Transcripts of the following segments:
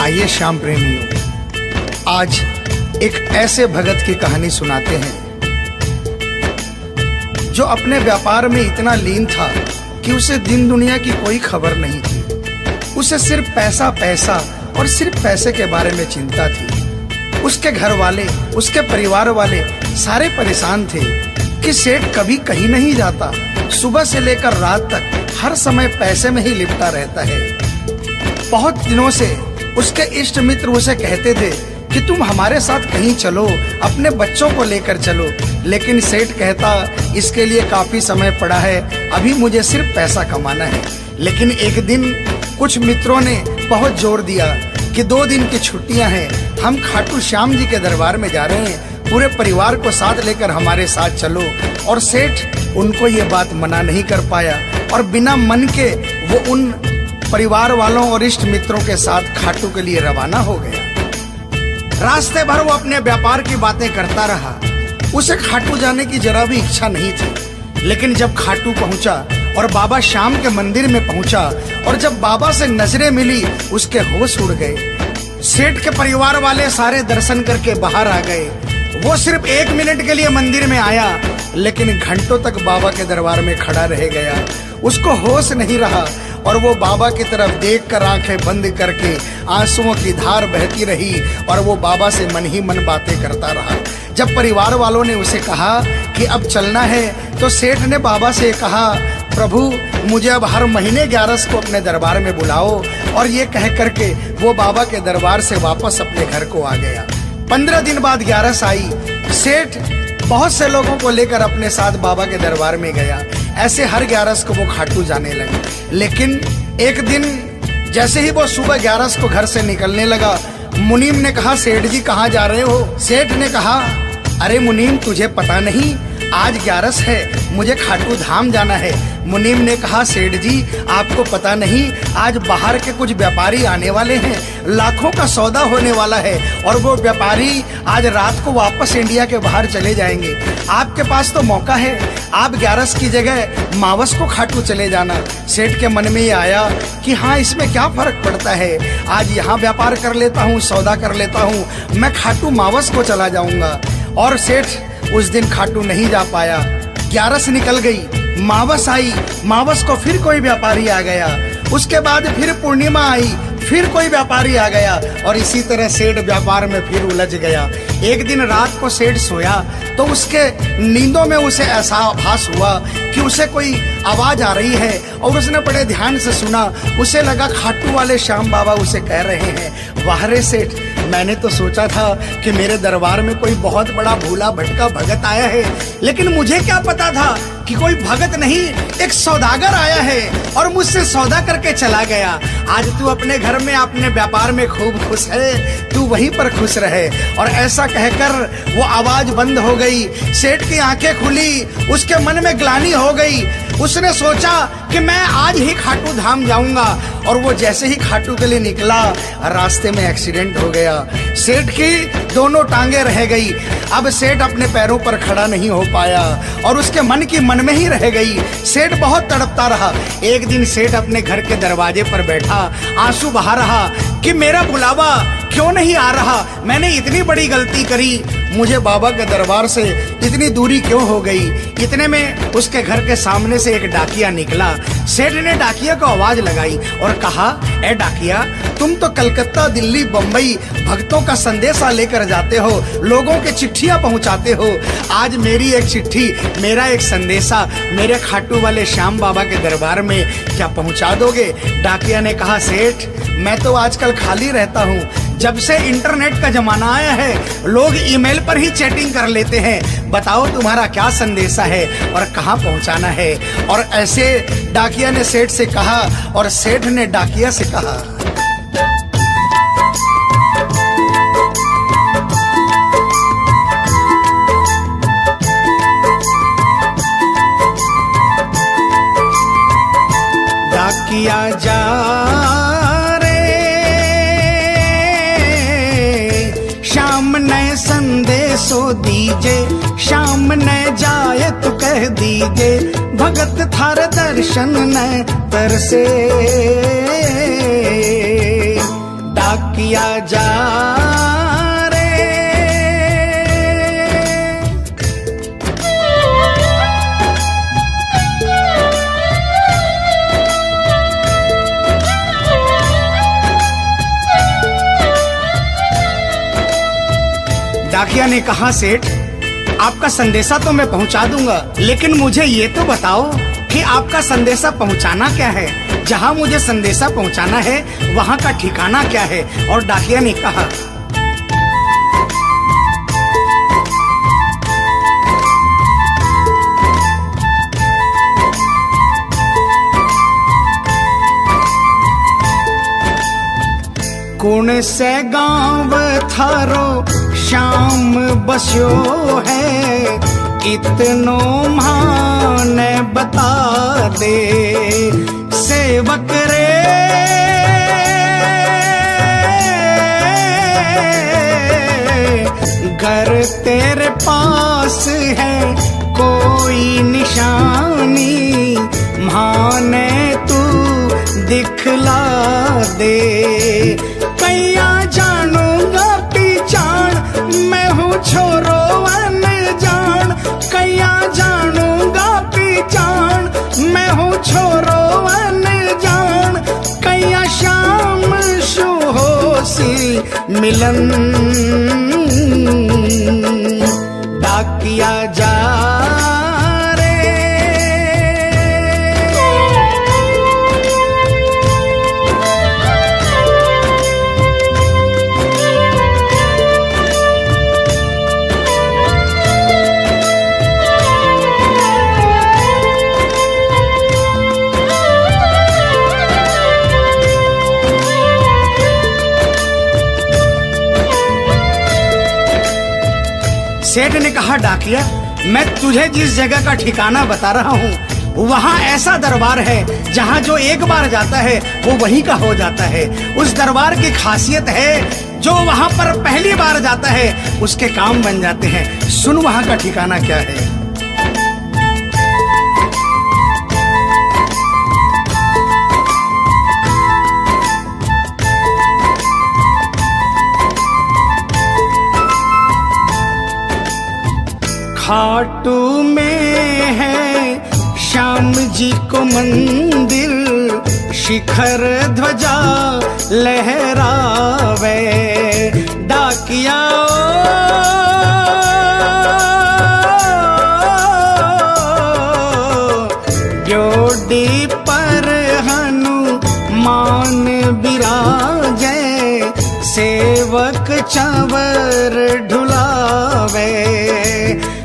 आइए श्याम प्रेमियों, आज एक ऐसे भगत की कहानी सुनाते हैं जो अपने व्यापार में इतना लीन था कि उसे दिन दुनिया की कोई खबर नहीं थी। उसे सिर्फ पैसा पैसा और सिर्फ पैसे के बारे में चिंता थी। उसके घर वाले, उसके परिवार वाले सारे परेशान थे कि सेठ कभी कहीं नहीं जाता, सुबह से लेकर रात तक हर समय पैसे में ही लिपटा रहता है। बहुत दिनों से उसके इष्ट मित्र उसे कहते थे कि तुम हमारे साथ कहीं चलो, अपने बच्चों को लेकर चलो, लेकिन सेठ कहता इसके लिए काफी समय पड़ा है, अभी मुझे सिर्फ पैसा कमाना है। लेकिन एक दिन कुछ मित्रों ने बहुत जोर दिया कि 2 दिन की छुट्टियां हैं, हम खाटू श्याम जी के दरबार में जा रहे हैं, पूरे परिवार को साथ लेकर हमारे साथ चलो। और सेठ उनको ये बात मना नहीं कर पाया और बिना मन के वो उन परिवार वालों और इष्ट मित्रों के साथ खाटू के लिए रवाना हो गया। रास्ते भर वो अपने व्यापार की बातें करता रहा। उसे खाटू जाने की जरा भी इच्छा नहीं थी। लेकिन जब खाटू पहुंचा और बाबा श्याम के मंदिर में पहुंचा और जब बाबा से नजरें मिली, उसके होश उड़ गए। सेठ के परिवार वाले सारे दर्शन करके बाहर आ गए। वो सिर्फ 1 मिनट के लिए मंदिर में आया, लेकिन घंटों तक बाबा के दरबार में खड़ा रह गया। उसको होश नहीं रहा और वो बाबा की तरफ देखकर आंखें बंद करके आंसुओं की धार बहती रही और वो बाबा से मन ही मन बातें करता रहा। जब परिवार वालों ने उसे कहा कि अब चलना है, तो सेठ ने बाबा से कहा, प्रभु मुझे अब हर महीने 11 को अपने दरबार में बुलाओ। और ये कह करके वो बाबा के दरबार से वापस अपने घर को आ गया। 15 दिन बाद 11 आई। सेठ बहुत से लोगों को लेकर अपने साथ बाबा के दरबार में गया। ऐसे हर 11 को वो खाटू जाने लगे। लेकिन एक दिन जैसे ही वो सुबह 11 को घर से निकलने लगा, मुनीम ने कहा, सेठ जी कहाँ जा रहे हो? सेठ ने कहा, अरे मुनीम तुझे पता नहीं, आज 11 है, मुझे खाटू धाम जाना है। मुनीम ने कहा, सेठ जी आपको पता नहीं, आज बाहर के कुछ व्यापारी आने वाले हैं, लाखों का सौदा होने वाला है और वो व्यापारी आज रात को वापस इंडिया के बाहर चले जाएंगे। आपके पास तो मौका है, आप 11 की जगह मावस को खाटू चले जाना। सेठ के मन में ये आया कि हाँ, इसमें क्या फर्क पड़ता है, आज यहाँ व्यापार कर लेता हूँ, सौदा कर लेता हूँ, मैं खाटू मावस को चला जाऊंगा। और सेठ उस दिन खाटू नहीं जा पाया। 11 निकल गई, मावस आई, मावस को फिर कोई व्यापारी आ गया। उसके बाद फिर पूर्णिमा आई, फिर कोई व्यापारी आ गया और इसी तरह सेठ व्यापार में फिर उलझ गया। एक दिन रात को सेठ सोया तो उसके नींदों में उसे ऐसा आभास हुआ कि उसे कोई आवाज आ रही है और उसने बड़े ध्यान से सुना। उसे लगा खाटू वाले श्याम बाबा उसे कह रहे हैं, वाह रे सेठ, मैंने तो सोचा था कि मेरे दरबार में कोई बहुत बड़ा भूला भटका भगत आया है, लेकिन मुझे क्या पता था कि कोई भगत नहीं, एक सौदागर आया है और मुझसे सौदा करके चला गया। आज तू अपने घर में, अपने व्यापार में खूब खुश है, तू वहीं पर खुश रहे। और ऐसा कहकर वो आवाज बंद हो गई। सेठ की आंखें खुली, उसके मन में ग्लानि हो गई। उसने सोचा कि मैं आज ही खाटू धाम जाऊंगा और वो जैसे ही खाटू के लिए निकला, रास्ते में एक्सीडेंट हो गया। सेठ की दोनों टांगे रह गई। अब सेठ अपने पैरों पर खड़ा नहीं हो पाया और उसके मन की मन में ही रह गई। सेठ बहुत तड़पता रहा। एक दिन सेठ अपने घर के दरवाजे पर बैठा, आंसू बहा रहा कि मेरा बुलावा क्यों नहीं आ रहा, मैंने इतनी बड़ी गलती करी, मुझे बाबा के दरबार से इतनी दूरी क्यों हो गई। इतने में उसके घर के सामने से एक डाकिया निकला। सेठ ने डाकिया को आवाज लगाई और कहा, ए डाकिया, तुम तो कलकत्ता, दिल्ली, बम्बई भक्तों का संदेशा लेकर जाते हो, लोगों के चिट्ठियां पहुंचाते हो। आज मेरी एक चिट्ठी, मेरा एक संदेशा मेरे खाटू वाले श्याम बाबा के दरबार में क्या पहुंचा दोगे? डाकिया ने कहा, सेठ मैं तो आजकल खाली रहता हूँ, जब से इंटरनेट का जमाना आया है लोग ईमेल पर ही चैटिंग कर लेते हैं, बताओ तुम्हारा क्या संदेशा है और कहाँ पहुँचाना है। और ऐसे डाकिया ने सेठ से कहा और सेठ ने डाकिया से कहा। डाकिया जा संदेशो दीजे, श्याम न जाए तो कह दीजे, भगत थार दर्शन न तरसे। डाकिया जा रे। डाकिया ने कहा, सेठ आपका संदेशा तो मैं पहुंचा दूंगा, लेकिन मुझे ये तो बताओ कि आपका संदेशा पहुंचाना क्या है। जहां मुझे संदेशा पहुंचाना है वहां का ठिकाना क्या है। और डाकिया ने कहा, कौन से गांव थारो शाम बस्यो है, इतनो माने बता दे सेवक रे। घर तेरे पास है कोई निशानी, माने तू दिखला दे। कैया जानूंगा पहचान, मैं हूँ छोरो अनजान। कैया जानूंगा पहचान, मैं हूँ छोरो अनजान। कैया शाम शु होसी मिलन, डाकिया जा सेठ ने कहा, डाकिया मैं तुझे जिस जगह का ठिकाना बता रहा हूँ वहाँ ऐसा दरबार है जहाँ जो एक बार जाता है वो वहीं का हो जाता है। उस दरबार की खासियत है जो वहाँ पर पहली बार जाता है उसके काम बन जाते हैं। सुन वहाँ का ठिकाना क्या है। खाटू में है श्याम जी को मंदिर, शिखर ध्वजा लहरावे। डाकिया ड्योडी पर हनुमान बिराजे, सेवक चंवर ढुलावे।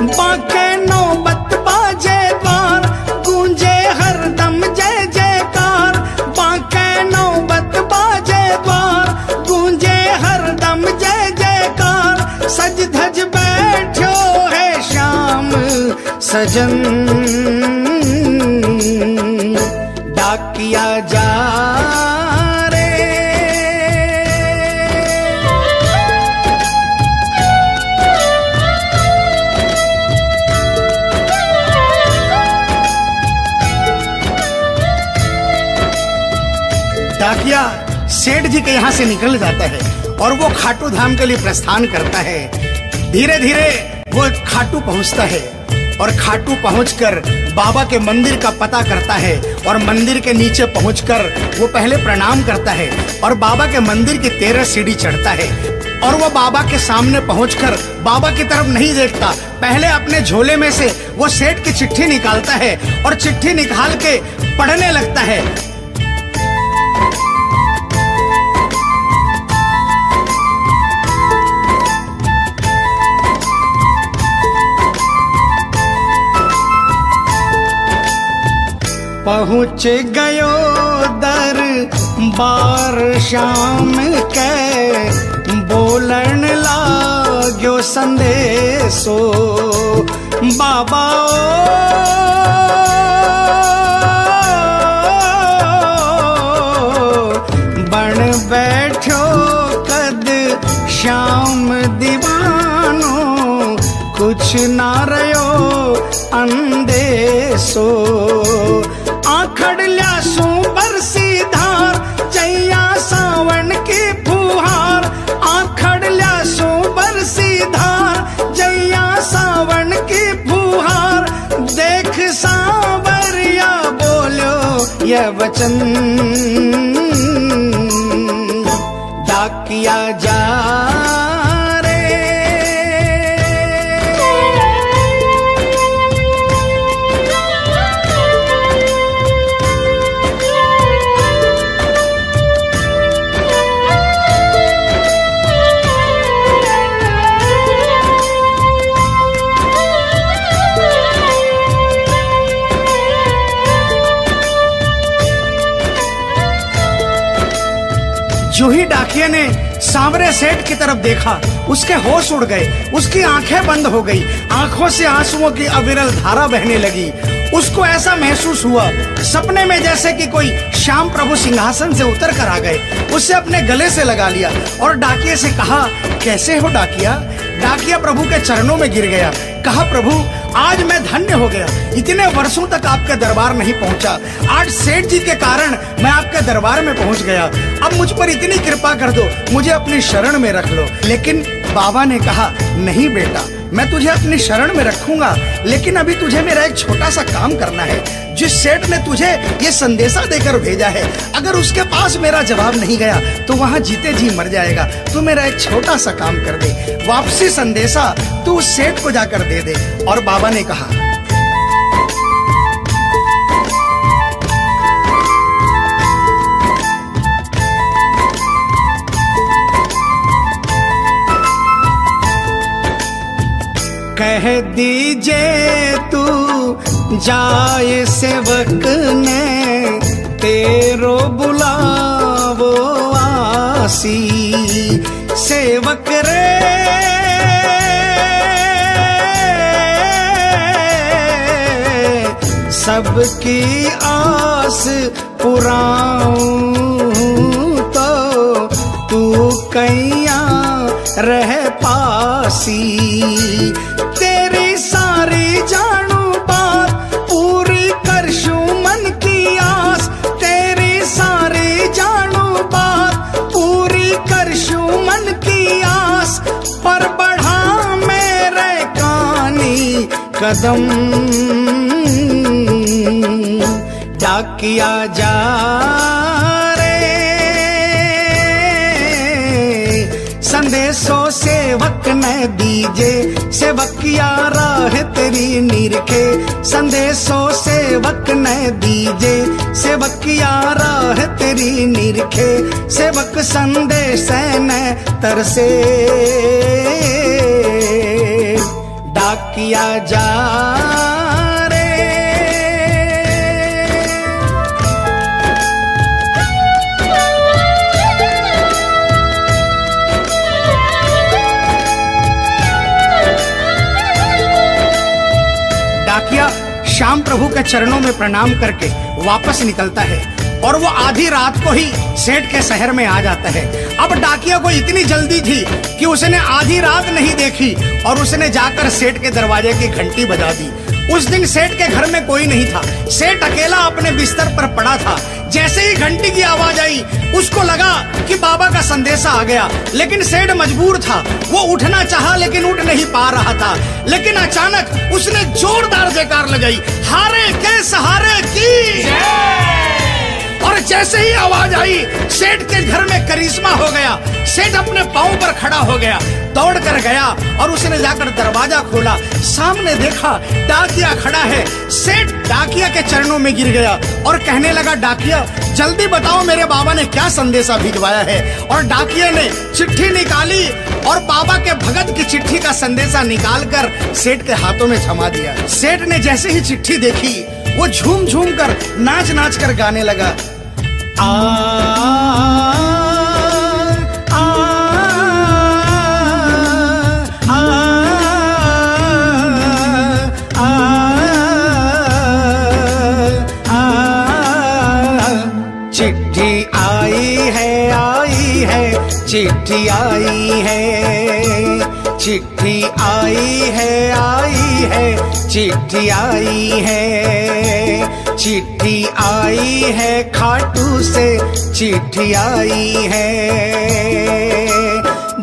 बाके नौबत बाजे द्वार, गूंजे हरदम जय जयकार। बाके नौबत बाजे द्वार, गूंजे हरदम जय जयकार। सज धज बैठो है श्याम सजन, डाकिया जा डाकिया सेठ जी के यहाँ से निकल जाता है और वो खाटू धाम के लिए प्रस्थान करता है। धीरे धीरे वो खाटू पहुँचता है और खाटू पहुंचकर बाबा के मंदिर का पता करता है और मंदिर के नीचे पहुंचकर वो पहले प्रणाम करता है और बाबा के मंदिर की 13 सीढ़ी चढ़ता है। और वो बाबा के सामने पहुंचकर बाबा की तरफ नहीं देखता, पहले अपने झोले में से वो सेठ की चिट्ठी निकालता है और चिट्ठी निकाल के पढ़ने लगता है। पहुँच गयो दरबार श्याम के, बोलन लाग्यो संदेशो। बाबा बन बैठो कद श्याम दीवानो, कुछ ना रयो अंदेशो। आखड़ ल्यासू बरसी धार, जैया सावन की फुहार। प्रिय वचन डाकिया जा रे। जो ही डाकिया ने सांवरे सेठ की तरफ देखा, उसके होश उड़ गए, उसकी आंखें बंद हो गई, आंखों से आंसुओं की अविरल धारा बहने लगी। उसको ऐसा महसूस हुआ सपने में जैसे कि कोई श्याम प्रभु सिंहासन से उतर कर आ गए। उसे अपने गले से लगा लिया और डाकिया से कहा, कैसे हो डाकिया? डाकिया प्रभु के चरणों में गिर गया, कहा, प्रभु आज मैं धन्य हो गया, इतने वर्षों तक आपके दरबार नहीं पहुंचा, आज सेठ जी के कारण मैं आपके दरबार में पहुंच गया। अब मुझ पर इतनी कृपा कर दो, मुझे अपनी शरण में रख लो। लेकिन बाबा ने कहा, नहीं बेटा, मैं तुझे अपनी शरण में रखूंगा, लेकिन अभी तुझे मेरा एक छोटा सा काम करना है। जिस सेठ ने तुझे ये संदेशा देकर भेजा है, अगर उसके पास मेरा जवाब नहीं गया तो वहाँ जीते जी मर जाएगा। तू मेरा एक छोटा सा काम कर दे, वापसी संदेशा तू उस सेठ को जाकर दे दे। और बाबा ने कहा, कह दीजिए तू जाए सेवक ने तेरो बुलावो आसी। सेवक रे सबकी आस पुराऊं तो तू कैया रह पासी। तेरी सारी जानू बात पूरी करशू मन की आस, तेरी सारी जानू बात पूरी करशू मन की आस। पर बढ़ा मेरे कानी कदम डाकिया जा रे। संदेशो सेवक ने दीजे, सेवकिया राह तेरी निरखे। संदेशो सेवक ने दीजे, सेवकिया राह तेरी निरखे। सेवक संदेश ने तरसे डाकिया जा रे। डाकिया श्याम प्रभु के चरणों में प्रणाम करके वापस निकलता है और वो आधी रात को ही सेठ के शहर में आ जाता है। अब डाकिया को इतनी जल्दी थी कि उसने आधी रात नहीं देखी और उसने जाकर सेठ के दरवाजे की घंटी बजा दी। उस दिन सेठ के घर में कोई नहीं था, सेठ अकेला अपने बिस्तर पर पड़ा था। जैसे ही घंटी की आवाज आई उसको लगा कि बाबा का संदेशा आ गया, लेकिन सेठ मजबूर था। वो उठना चाहा लेकिन उठ नहीं पा रहा था। लेकिन अचानक उसने जोरदार जयकार लगाई, हारे के सहारे की। और जैसे ही आवाज आई सेठ के घर में करिश्मा हो गया। सेठ अपने पांव पर खड़ा हो गया, दौड़ कर गया और उसने जाकर दरवाजा खोला। सामने देखा डाकिया खड़ा है। सेठ डाकिया के चरणों में गिर गया और कहने लगा, डाकिया जल्दी बताओ मेरे बाबा ने क्या संदेशा भिजवाया है। और डाकिया ने चिट्ठी निकाली और बाबा के भगत की चिट्ठी का संदेशा निकालकर सेठ के हाथों में थमा दिया। सेठ ने जैसे ही चिट्ठी देखी वो झूम झूम कर नाच नाच कर गाने लगा, आ आ आ आ चिट्ठी आई है, चिट्ठी आई है, चिट्ठी आई है, चिट्ठी आई है, चिट्ठी आई है, खाटू से चिट्ठी आई है।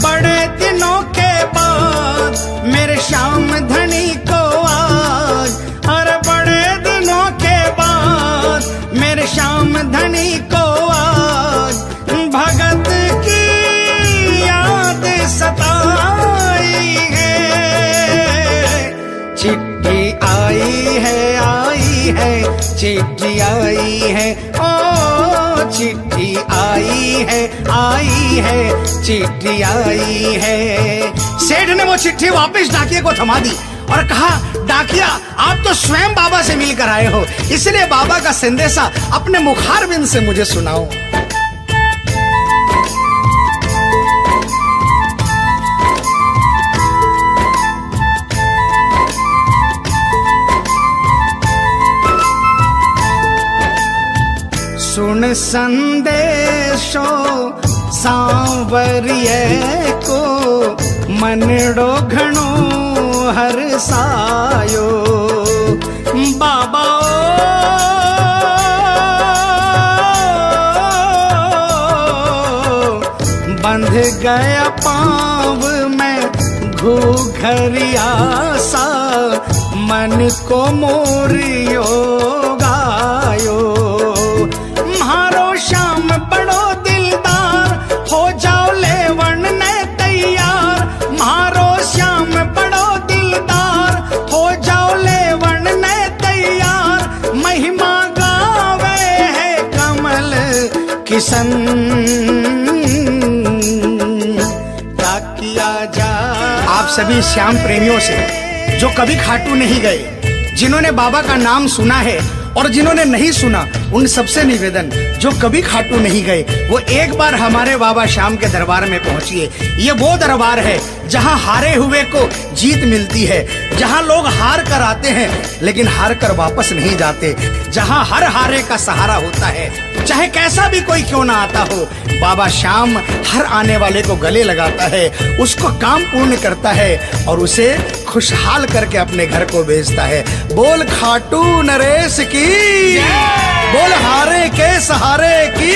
बड़े दिनों के बाद मेरे श्याम धनी को आज, और बड़े दिनों के बाद मेरे श्याम धनी को आज भगत की याद सताई है। चिट्ठी आई है चिट्ठी आई है, ओ चिट्ठी आई है चिट्ठी आई है। सेठ ने वो चिट्ठी वापस डाकिये को थमा दी और कहा, डाकिया आप तो स्वयं बाबा से मिलकर आए हो, इसलिए बाबा का संदेशा अपने मुखारबिंद से मुझे सुनाओ। सुन संदेशो सांवरिये को मनड़ो घणो हरसायो। बाबा बंध गया पाँव में घूघरिया सा, मन को मोरियो गायो। म्हारो श्याम बड़ो दिलदार, हो जाओ लेवन ने तैयार। म्हारो श्याम बड़ो दिलदार, हो जाओ लेवन ने तैयार। महिमा गावे है कमल किशन, क्या किया जा। आप सभी श्याम प्रेमियों से जो कभी खाटू नहीं गए, जिन्होंने बाबा का नाम सुना है और जिन्होंने नहीं सुना, उन सबसे निवेदन, जो कभी खाटू नहीं गए वो एक बार हमारे बाबा श्याम के दरबार में पहुंचिए। ये वो दरबार है जहां हारे हुए को जीत मिलती है, जहां लोग हार कर आते हैं लेकिन हार कर वापस नहीं जाते, जहां हर हारे का सहारा होता है। चाहे कैसा भी कोई क्यों ना आता हो, बाबा श्याम हर आने वाले को गले लगाता है, उसको काम पूर्ण करता है और उसे खुशहाल करके अपने घर को भेजता है। बोल खाटू नरेश की, बोल हारे के सहारे की।